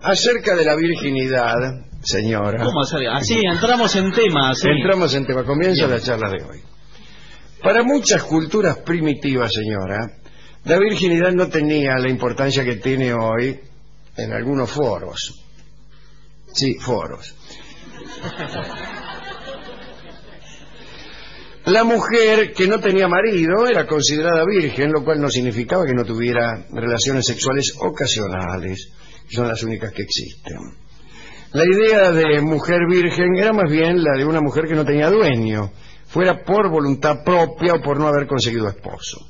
acerca de la virginidad, señora. ¿Cómo hacer? Así, entramos en tema. ¿Sí? Entramos en tema. Comienza la charla de hoy. Para muchas culturas primitivas, señora, la virginidad no tenía la importancia que tiene hoy en algunos foros. Sí, foros. La mujer que no tenía marido era considerada virgen, lo cual no significaba que no tuviera relaciones sexuales ocasionales, que son las únicas que existen. La idea de mujer virgen era más bien la de una mujer que no tenía dueño, fuera por voluntad propia o por no haber conseguido esposo.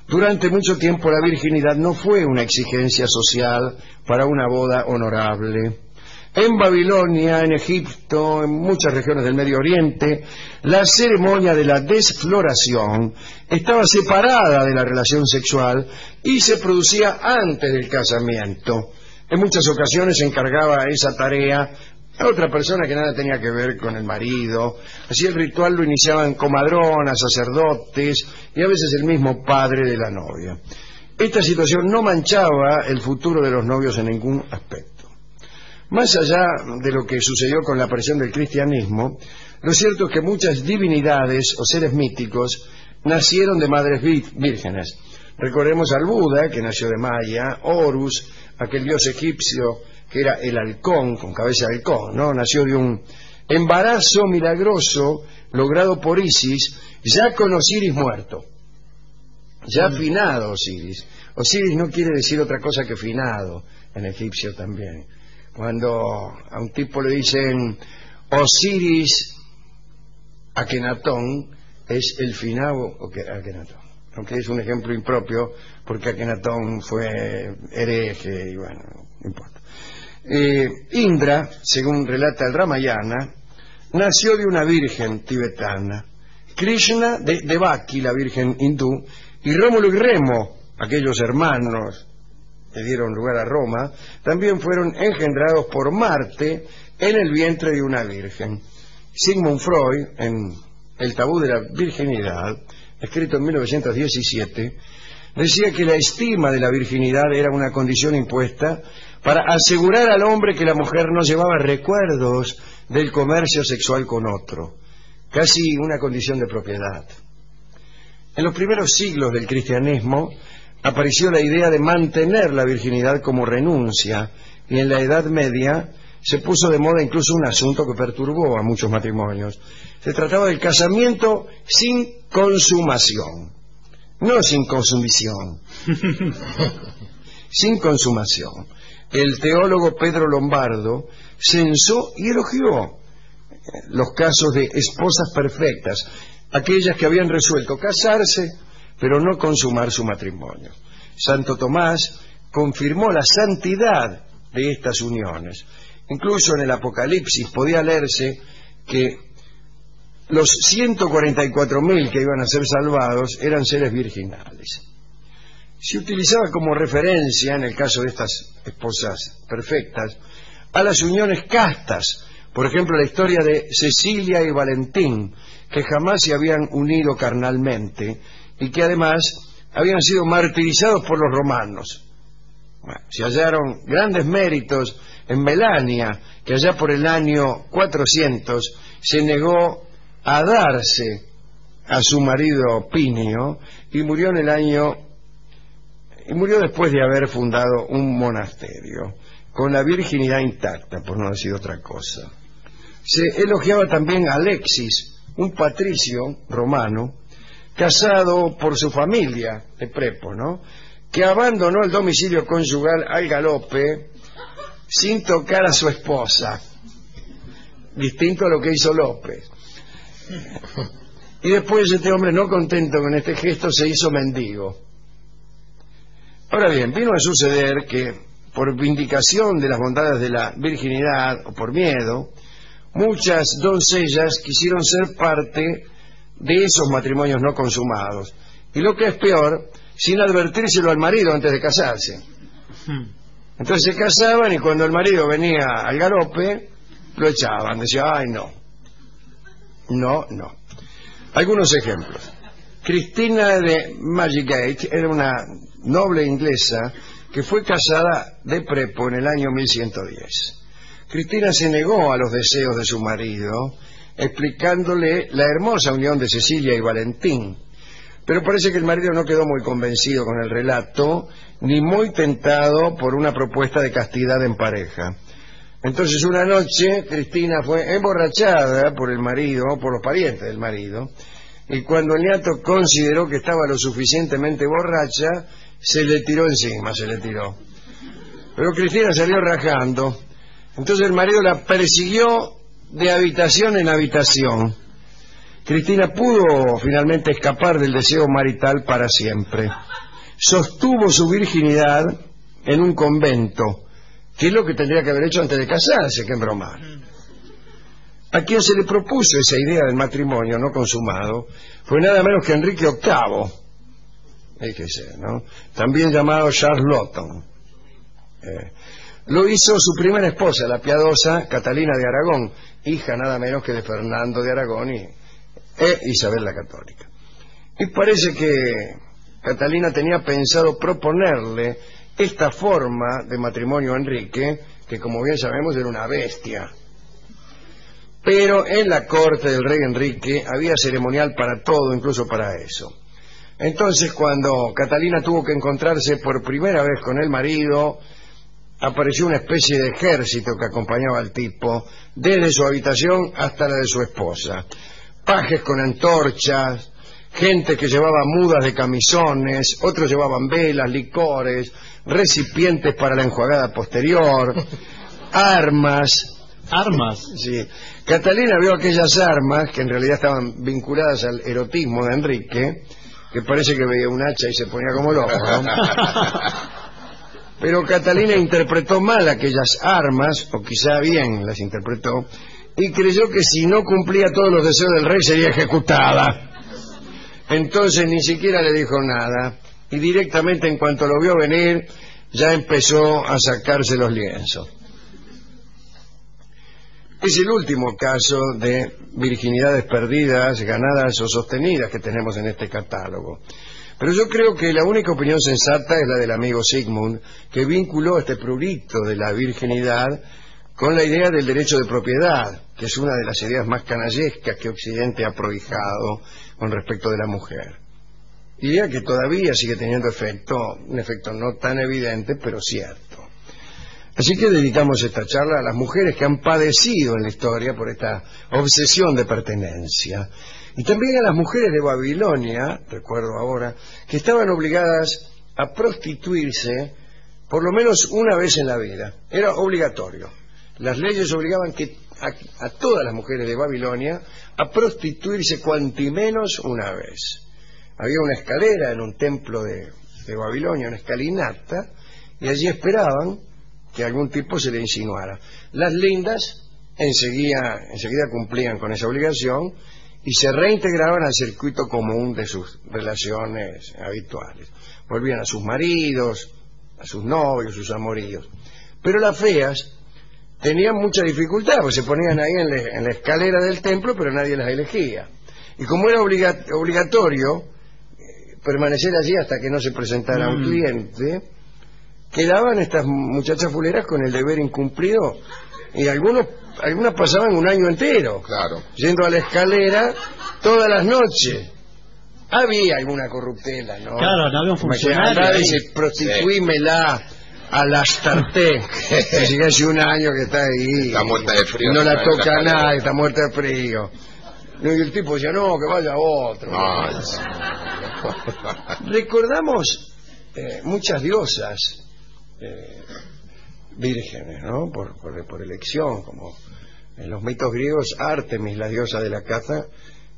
Durante mucho tiempo la virginidad no fue una exigencia social para una boda honorable. En Babilonia, en Egipto, en muchas regiones del Medio Oriente, la ceremonia de la desfloración estaba separada de la relación sexual y se producía antes del casamiento. En muchas ocasiones se encargaba esa tarea a otra persona que nada tenía que ver con el marido. Así el ritual lo iniciaban comadronas, sacerdotes y a veces el mismo padre de la novia. Esta situación no manchaba el futuro de los novios en ningún aspecto. Más allá de lo que sucedió con la aparición del cristianismo, lo cierto es que muchas divinidades o seres míticos nacieron de madres vírgenes. Recordemos al Buda, que nació de Maya, Horus, aquel dios egipcio que era el halcón, con cabeza de halcón, ¿no? Nació de un embarazo milagroso logrado por Isis, ya con Osiris muerto, ya finado Osiris. Osiris no quiere decir otra cosa que finado en egipcio también. Cuando a un tipo le dicen Osiris Akenatón, es el finado Akenatón. Aunque es un ejemplo impropio, porque Akenatón fue hereje y bueno, no importa. Indra, según relata el Ramayana, nació de una virgen tibetana. Krishna de Devaki, la virgen hindú, y Rómulo y Remo, aquellos hermanos que dieron lugar a Roma, también fueron engendrados por Marte en el vientre de una virgen. Sigmund Freud, en El tabú de la virginidad, escrito en 1917, decía que la estima de la virginidad era una condición impuesta para asegurar al hombre que la mujer no llevaba recuerdos del comercio sexual con otro, casi una condición de propiedad. En los primeros siglos del cristianismo apareció la idea de mantener la virginidad como renuncia, y en la Edad Media se puso de moda incluso un asunto que perturbó a muchos matrimonios. Se trataba del casamiento sin consumación, no sin consumición, sin consumación. El teólogo Pedro Lombardo censó y elogió los casos de esposas perfectas, aquellas que habían resuelto casarse pero no consumar su matrimonio. Santo Tomás confirmó la santidad de estas uniones. Incluso en el Apocalipsis podía leerse que los 144.000 que iban a ser salvados eran seres virginales. Se utilizaba como referencia, en el caso de estas esposas perfectas, a las uniones castas. Por ejemplo, la historia de Cecilia y Valentín, que jamás se habían unido carnalmente y que además habían sido martirizados por los romanos. Bueno, se hallaron grandes méritos en Melania, que allá por el año 400 se negó a darse a su marido Pinio y murió después de haber fundado un monasterio con la virginidad intacta, por no decir otra cosa. Se elogiaba también a Alexis, un patricio romano casado por su familia de prepo, ¿no?, que abandonó el domicilio conyugal al galope sin tocar a su esposa, distinto a lo que hizo López. Y después este hombre, no contento con este gesto, se hizo mendigo. Ahora bien, vino a suceder que por vindicación de las bondades de la virginidad o por miedo, muchas doncellas quisieron ser parte de esos matrimonios no consumados, y lo que es peor, sin advertírselo al marido antes de casarse. Entonces se casaban y cuando el marido venía al galope lo echaban, decía, ay no. Algunos ejemplos. Cristina de Margate era una noble inglesa que que fue casada de prepo en el año 1110. Cristina se negó a los deseos de su marido, explicándole la hermosa unión de Cecilia y Valentín. Pero parece que el marido no quedó muy convencido con el relato, ni muy tentado por una propuesta de castidad en pareja. Entonces una noche Cristina fue emborrachada por el marido, por los parientes del marido, y cuando el niato consideró que estaba lo suficientemente borracha, se le tiró encima. Pero Cristina salió rajando. Entonces el marido la persiguió de habitación en habitación. Cristina pudo finalmente escapar del deseo marital para siempre. Sostuvo su virginidad en un convento, que es lo que tendría que haber hecho antes de casarse, que embromar. A quien se le propuso esa idea del matrimonio no consumado fue nada menos que Enrique VIII, fíjese, ¿no? También llamado Charlotte. Lo hizo su primera esposa, la piadosa Catalina de Aragón, hija nada menos que de Fernando de Aragón e Isabel la Católica. Y parece que Catalina tenía pensado proponerle esta forma de matrimonio a Enrique, que como bien sabemos era una bestia. Pero en la corte del rey Enrique había ceremonial para todo, incluso para eso. Entonces, cuando Catalina tuvo que encontrarse por primera vez con el marido, apareció una especie de ejército que acompañaba al tipo, desde su habitación hasta la de su esposa. Pajes con antorchas, gente que llevaba mudas de camisones, otros llevaban velas, licores, recipientes para la enjuagada posterior, armas. ¿Armas? Sí. Catalina vio aquellas armas, que en realidad estaban vinculadas al erotismo de Enrique, que parece que veía un hacha y se ponía como loco, ¿no? Pero Catalina interpretó mal aquellas armas, o quizá bien las interpretó, y creyó que si no cumplía todos los deseos del rey sería ejecutada. Entonces ni siquiera le dijo nada, y directamente en cuanto lo vio venir, ya empezó a sacarse los lienzos. Es el último caso de virginidades perdidas, ganadas o sostenidas que tenemos en este catálogo. Pero yo creo que la única opinión sensata es la del amigo Sigmund, que vinculó este prurito de la virginidad con la idea del derecho de propiedad, que es una de las ideas más canallescas que Occidente ha prohijado con respecto de la mujer. Idea que todavía sigue teniendo efecto, un efecto no tan evidente, pero cierto. Así que dedicamos esta charla a las mujeres que han padecido en la historia por esta obsesión de pertenencia. Y también a las mujeres de Babilonia, recuerdo ahora, que estaban obligadas a prostituirse por lo menos una vez en la vida. Era obligatorio. Las leyes obligaban a todas las mujeres de Babilonia a prostituirse cuantimenos una vez. Había una escalera en un templo de Babilonia, una escalinata, y allí esperaban que algún tipo se le insinuara. Las lindas enseguida cumplían con esa obligación y se reintegraban al circuito común de sus relaciones habituales. Volvían a sus maridos, a sus novios, sus amoríos. Pero las feas tenían mucha dificultad, porque se ponían ahí en la escalera del templo, pero nadie las elegía. Y como era obligatorio permanecer allí hasta que no se presentara un cliente, quedaban estas muchachas fuleras con el deber incumplido, y algunas pasaban un año entero, claro, yendo a la escalera todas las noches. Había alguna corruptela, ¿no? Claro, no había un funcionario. Dice, prostituímela a las Tarté, que hace un año que está ahí, está muerta de frío, no la toca nadie, está muerta de frío. Y el tipo decía, no, que vaya otro. No. Recordamos muchas diosas vírgenes, ¿no? Por elección, como en los mitos griegos, Ártemis, la diosa de la caza,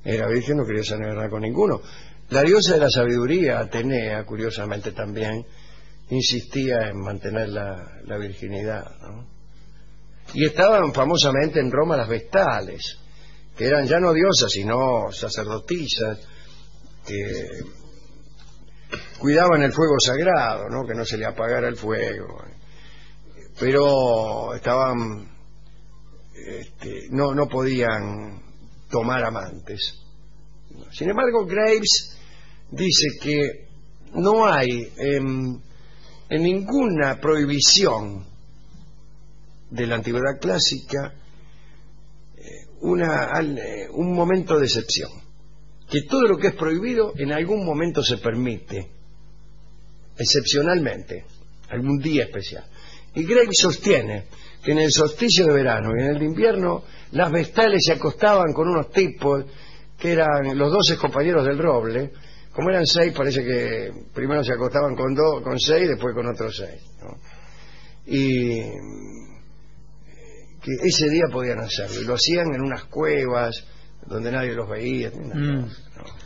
era virgen, no quería saber nada con ninguno. La diosa de la sabiduría, Atenea, curiosamente también, insistía en mantener la virginidad, ¿no? Y estaban famosamente en Roma las vestales, que eran ya no diosas, sino sacerdotisas, que cuidaban el fuego sagrado, ¿no? Que no se le apagara el fuego. Pero estaban, no podían tomar amantes. Sin embargo, Graves dice que no hay en ninguna prohibición de la antigüedad clásica un momento de excepción, que todo lo que es prohibido en algún momento se permite, excepcionalmente, algún día especial. Y Graves sostiene que en el solsticio de verano y en el de invierno las vestales se acostaban con unos tipos que eran los 12 compañeros del roble. Como eran 6, parece que primero se acostaban con 6, después con otros 6, ¿no? Y que ese día podían hacerlo, y lo hacían en unas cuevas donde nadie los veía. ¿No?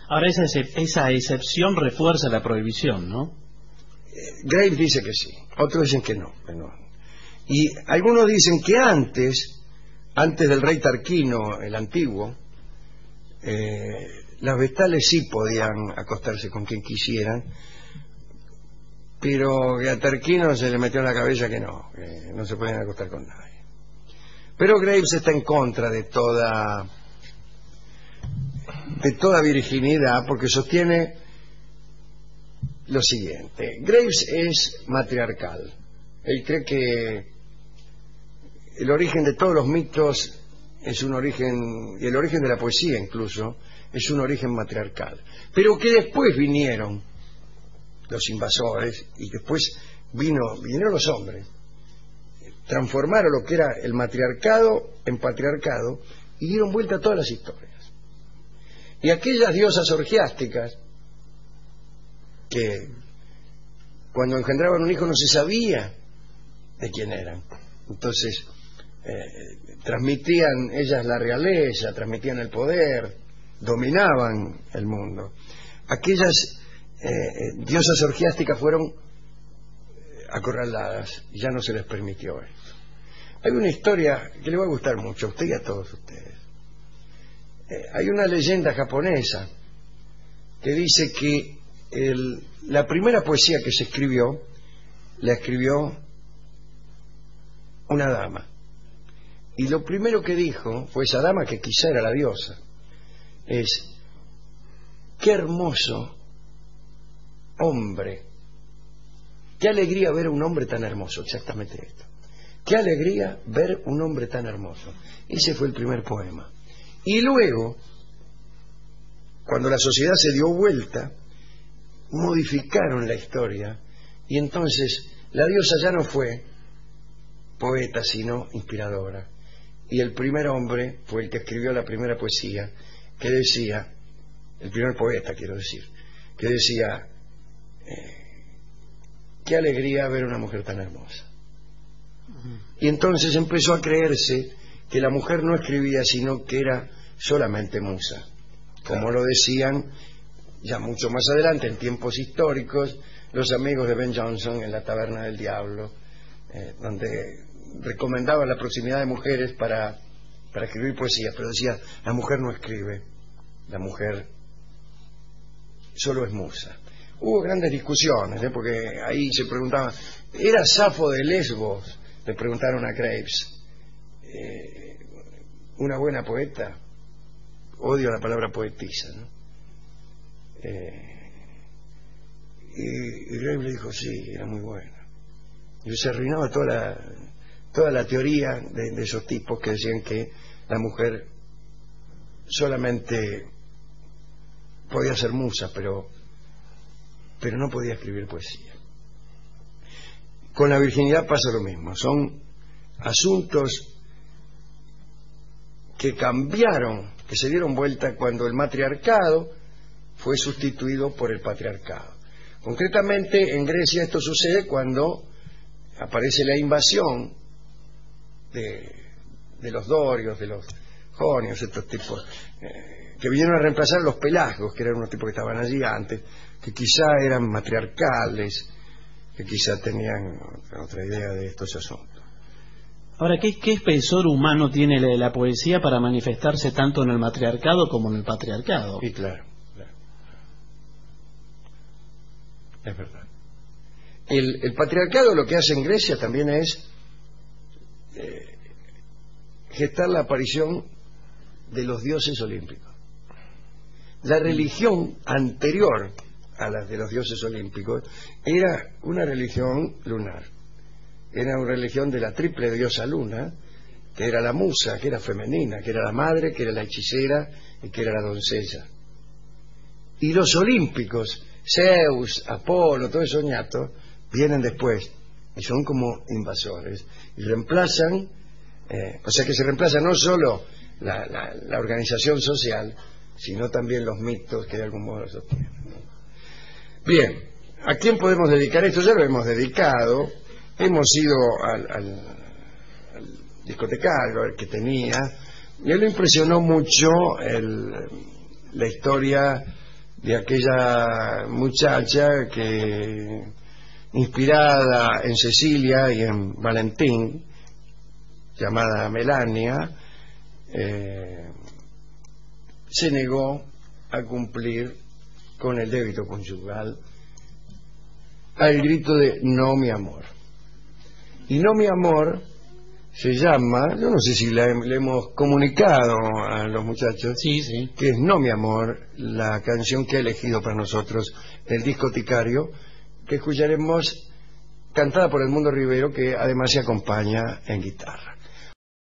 Ahora esa excepción refuerza la prohibición, ¿no? Graves dice que sí, otros dicen que no. Y algunos dicen que antes del rey Tarquino, el antiguo, las vestales sí podían acostarse con quien quisieran, pero que a Tarquino se le metió en la cabeza que no se pueden acostar con nadie. Pero Graves está en contra de toda virginidad, porque sostiene lo siguiente. Graves es matriarcal. Él cree que el origen de todos los mitos es un origen, y el origen de la poesía incluso, es un origen matriarcal. Pero que después vinieron los invasores, y después vinieron los hombres, transformaron lo que era el matriarcado en patriarcado y dieron vuelta a todas las historias. Y aquellas diosas orgiásticas que cuando engendraban un hijo no se sabía de quién eran, entonces transmitían ellas la realeza, transmitían el poder, dominaban el mundo. Aquellas diosas orgiásticas fueron acorraladas y ya no se les permitió esto. Hay una historia que le va a gustar mucho a usted y a todos ustedes. Hay una leyenda japonesa que dice que la primera poesía que se escribió la escribió una dama, y lo primero que dijo fue esa dama, que quizá era la diosa, es: qué hermoso hombre, qué alegría ver a un hombre tan hermoso. Exactamente esto, qué alegría ver un hombre tan hermoso. Ese fue el primer poema. Y luego, cuando la sociedad se dio vuelta, modificaron la historia, y entonces la diosa ya no fue poeta sino inspiradora, y el primer hombre fue el que escribió la primera poesía, que decía, el primer poeta quiero decir, que decía: qué alegría ver una mujer tan hermosa. Y entonces empezó a creerse que la mujer no escribía, sino que era solamente musa, como lo decían ya mucho más adelante, en tiempos históricos, los amigos de Ben Jonson en La Taberna del Diablo, donde recomendaban la proximidad de mujeres para escribir poesía, pero decía: la mujer no escribe, la mujer solo es musa. Hubo grandes discusiones, porque ahí se preguntaban, ¿era Safo de Lesbos? Le preguntaron a Graves, una buena poeta. Odio la palabra poetisa, ¿no? Y Graves le dijo: sí, era muy buena. Y se arruinaba toda la teoría de esos tipos que decían que la mujer solamente podía ser musa, pero no podía escribir poesía. Con la virginidad pasa lo mismo. Son asuntos que cambiaron, que se dieron vuelta cuando el matriarcado fue sustituido por el patriarcado. Concretamente en Grecia esto sucede cuando aparece la invasión de los dorios, de los jonios, estos tipos que vinieron a reemplazar a los pelasgos, que eran unos tipos que estaban allí antes, que quizá eran matriarcales, que quizá tenían otra idea de estos asuntos. Ahora, ¿qué espesor humano tiene la poesía para manifestarse tanto en el matriarcado como en el patriarcado? Y claro. Es verdad. El patriarcado lo que hace en Grecia también es gestar la aparición de los dioses olímpicos. La religión anterior a las de los dioses olímpicos, era una religión lunar. Era una religión de la triple diosa luna, que era la musa, que era femenina, que era la madre, que era la hechicera y que era la doncella. Y los olímpicos, Zeus, Apolo, todos esos ñatos, vienen después y son como invasores y reemplazan, o sea que se reemplaza no solo la organización social, sino también los mitos que de algún modo lo sostienen. Bien, ¿a quién podemos dedicar esto? Ya lo hemos dedicado. Hemos ido al discotecario, el que tenía, y a él le impresionó mucho la historia de aquella muchacha que, inspirada en Cecilia y en Valentín, llamada Melania, se negó a cumplir con el débito conyugal al grito de "no, mi amor". Y "no, mi amor" se llama, yo no sé si le hemos comunicado a los muchachos, Sí, sí. que es "No, mi amor", la canción que ha elegido para nosotros el discotecario, que escucharemos cantada por Edmundo Rivero, que además se acompaña en guitarra.